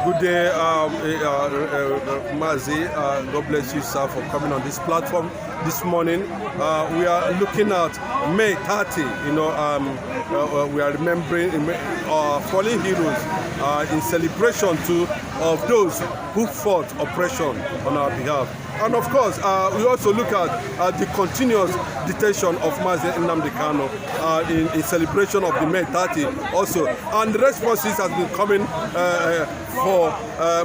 Good day, Mazi. God bless you, sir, for coming on this platform this morning. We are looking at May 30. We are remembering fallen heroes in celebration of those who fought oppression on our behalf. And of course, we also look at the continuous detention of Mazi Nnamdi Kanu in celebration of the May 30 also. And the responses has been coming for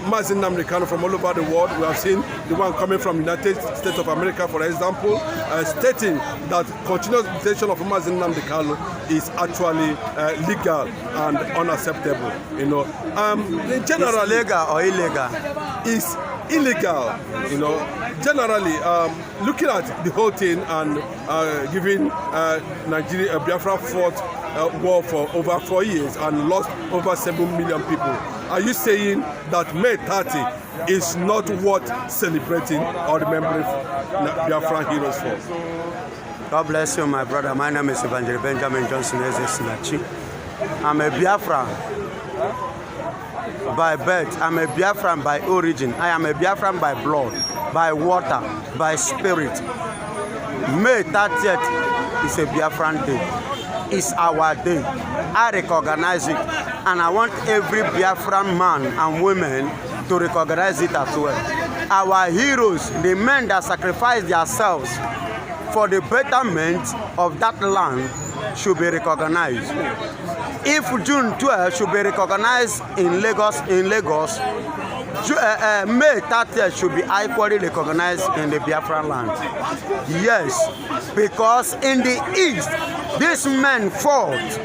Mazi Nnamdi Kanu from all over the world. We have seen the one coming from the United States of America, for example, stating that continuous detention of Mazi Nnamdi Kanu is actually legal and unacceptable. Generally, legal or illegal? Is illegal, generally looking at the whole thing and giving Nigeria, Biafra fought war for over 4 years and lost over 7 million people. Are you saying that May 30 is not worth celebrating or remembering Biafra heroes for? God bless you, my brother. My name is Evangelist Benjamin Johnson Ezesinachi. I'm a Biafran by birth. I'm a Biafran by origin. I am a Biafran by blood, by water, by spirit. May 30th is a Biafran day. It's our day. I recognize it, and I want every Biafran man and women to recognize it as well. Our heroes, the men that sacrificed themselves for the betterment of that land, should be recognized. If June 12 should be recognized in Lagos, May 30th should be equally recognized in the Biafra land. Yes, because in the East, these men fought.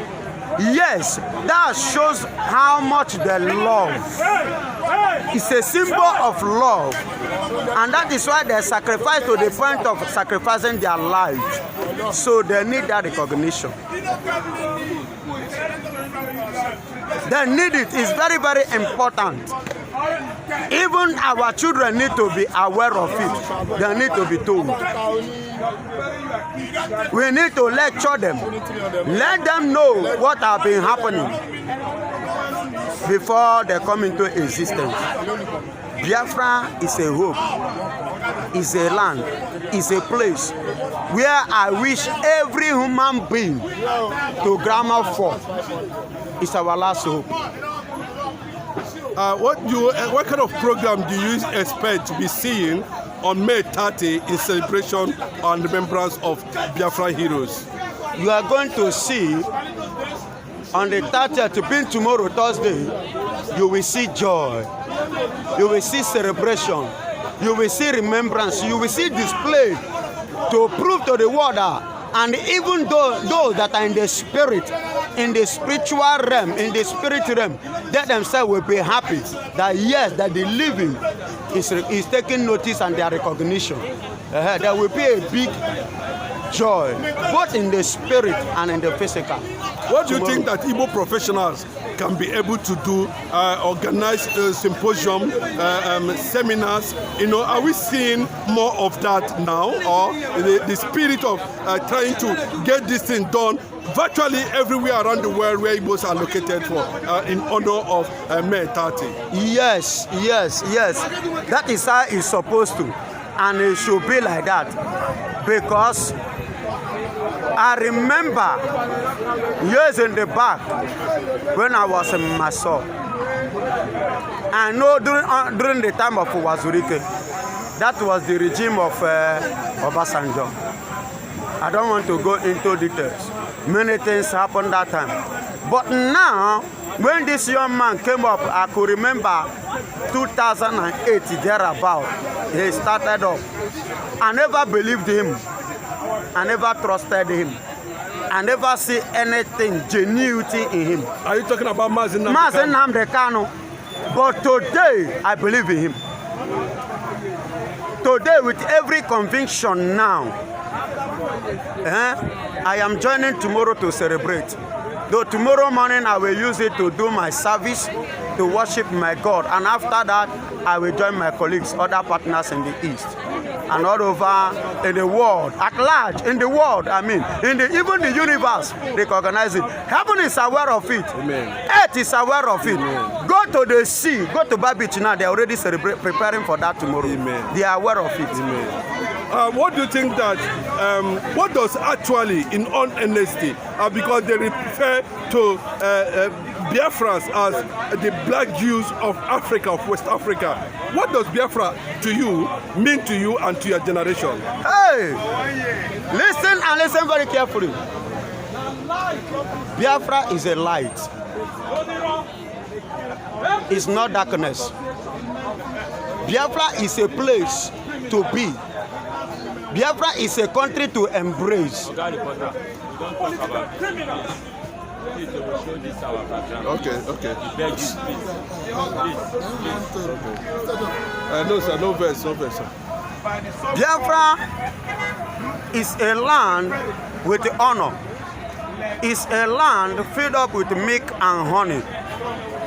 Yes, that shows how much they love. It's a symbol of love. And that is why they sacrifice to the point of sacrificing their lives. So they need that recognition. They need it. It's very, very important. Even our children need to be aware of it. They need to be told. We need to lecture them. Let them know what has been happening before they come into existence. Biafra is a hope, is a land, is a place where I wish every human being to grammar for. It's our last hope. What kind of program do you expect to be seeing on May 30 in celebration and remembrance of Biafra heroes? You are going to see on the 30th, being tomorrow, Thursday, you will see joy. You will see celebration. You will see remembrance. You will see display to prove to the world that, and even those that are in the spirit, in the spiritual realm, in the spirit realm, they themselves will be happy that yes, that the living is taking notice and their recognition. There will be a big joy, both in the spirit and in the physical. What do you think that Igbo professionals can be able to do? Organize symposium, seminars? Are we seeing more of that now, or the spirit of trying to get this thing done virtually everywhere around the world where Igbos are located for in honor of May 30? Yes. That is how it's supposed to, and it should be like that, because I remember years in the back when I was in Maso. I know during the time of Wazurike, that was the regime of Obasanjo. I don't want to go into details. Many things happened that time. But now, when this young man came up, I could remember 2008 thereabout. He started up. I never believed him. I never trusted him. I never see anything, genuity in him. Are you talking about Mazi Nnamdi Kanu? But today, I believe in him. Today, with every conviction now, I am joining tomorrow to celebrate. Though tomorrow morning, I will use it to do my service, to worship my God. And after that, I will join my colleagues, other partners in the East. and all over in the world, at large, in the world, I mean, even the universe recognize it. Heaven is aware of it. Amen. Earth is aware of it. Amen. Go to the sea, go to Bar Beach now, they're already preparing for that tomorrow. Amen. They are aware of it. Amen. What do you think that, what does actually, in all honesty, because they refer to Biafrans as the black Jews of Africa, of West Africa, what does Biafra to you mean to you and to your generation? Hey, listen and listen very carefully. Biafra is a light. It's not darkness. Biafra is a place to be. Biafra is a country to embrace. Okay. No, sir, no verse, sir. Biafra is a land with honor. It's a land filled up with milk and honey.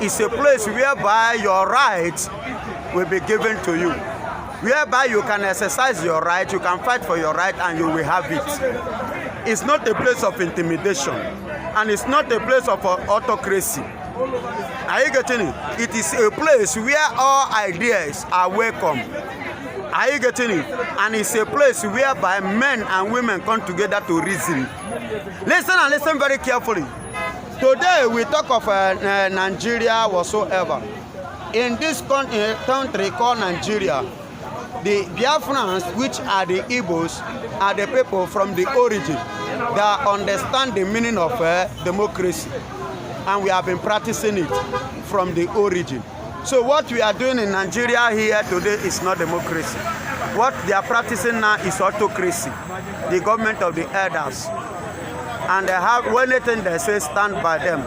It's a place whereby your rights will be given to you. Whereby you can exercise your right, you can fight for your right, and you will have it. It's not a place of intimidation, and it's not a place of autocracy. Are you getting it? It is a place where all ideas are welcome. Are you getting it? And it's a place whereby men and women come together to reason. Listen and listen very carefully. Today we talk of Nigeria whatsoever. In this country called Nigeria, the Biafrans, which are the Igbos, are the people from the origin that understand the meaning of democracy. And we have been practicing it from the origin. So what we are doing in Nigeria here today is not democracy. What they are practicing now is autocracy, the government of the elders. And they have anything they say stand by them.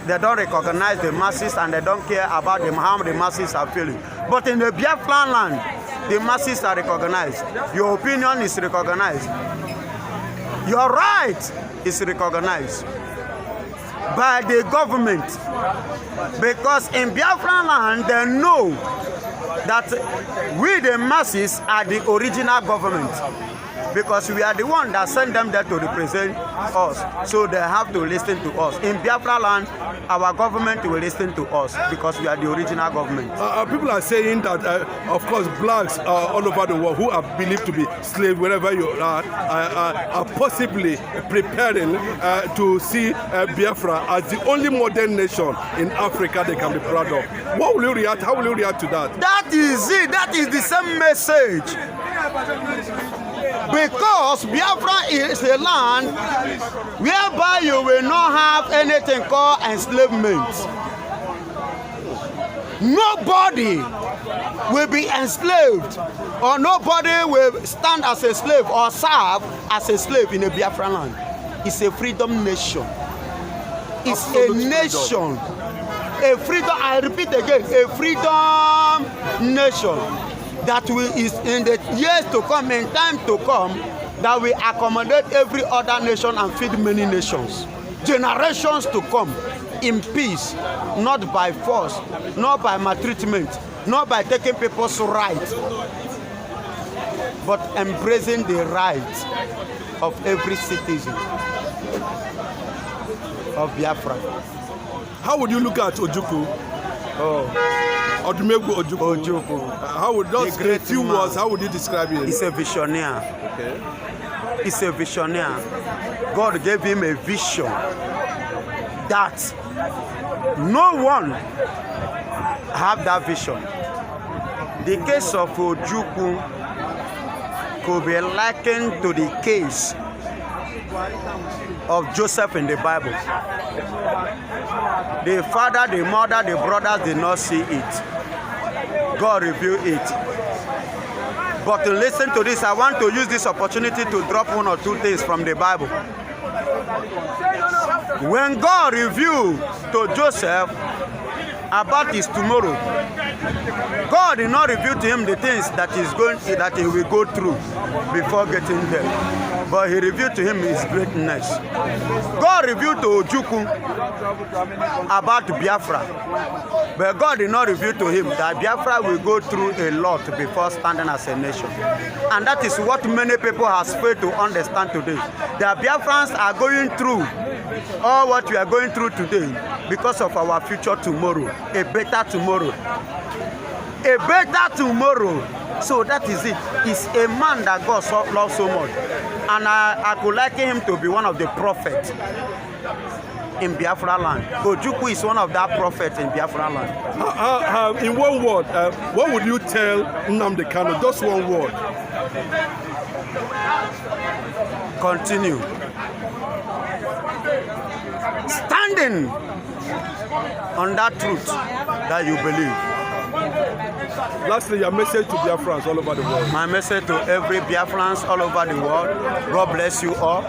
They don't recognize the masses and they don't care about how the masses are feeling. But in the Biafra land, the masses are recognized. Your opinion is recognized. Your right is recognized by the government. Because in Biafra land, they know that we, the masses, are the original government. Because we are the one that sent them there to represent us. So they have to listen to us. In Biafra land, our government will listen to us because we are the original government. People are saying that, of course, blacks all over the world who are believed to be slaves, wherever you are possibly preparing to see Biafra as the only modern nation in Africa they can be proud of. What will you react? How will you react to that? That is it. That is the same message. Because Biafra is a land whereby you will not have anything called enslavement. Nobody will be enslaved, or nobody will stand as a slave or serve as a slave in a Biafra land. It's a freedom nation. It's absolute a nation. A freedom, I repeat again, a freedom nation. That is in the years to come, in time to come, that will accommodate every other nation and feed many nations. Generations to come in peace, not by force, not by maltreatment, not by taking people's rights, but embracing the rights of every citizen of Biafra. How would you look at Ojukwu? Ojukwu. How would those great few words? How would you describe him? He's a visionary. Okay. He's a visionary. God gave him a vision that no one have that vision. The case of Ojukwu could be likened to the case of Joseph in the Bible. The father, the mother, the brothers did not see it. God revealed it. But to listen to this, I want to use this opportunity to drop one or two things from the Bible. When God revealed to Joseph about his tomorrow, God did not reveal to him the things that he will go through before getting there. but he revealed to him his greatness. God revealed to Ojukwu about Biafra, but God did not reveal to him that Biafra will go through a lot before standing as a nation. And that is what many people have failed to understand today. The Biafrans are going through all what we are going through today because of our future tomorrow, a better tomorrow. A better tomorrow. So that is it. He's a man that God loves so much. And I could liken him to be one of the prophets in Biafra land. Ojukwu is one of that prophets in Biafra land. In one word, what would you tell Nnamdi Kanu? Just one word. Continue. Standing on that truth that you believe. Lastly, your message to Biafrans all over the world. My message to every Biafrans all over the world. God bless you all.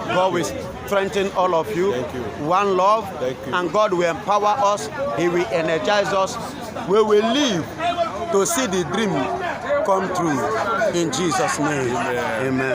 God will strengthen all of you. Thank you. One love. Thank you. And God will empower us. He will energize us. We will live to see the dream come true. In Jesus' name. Amen. Amen.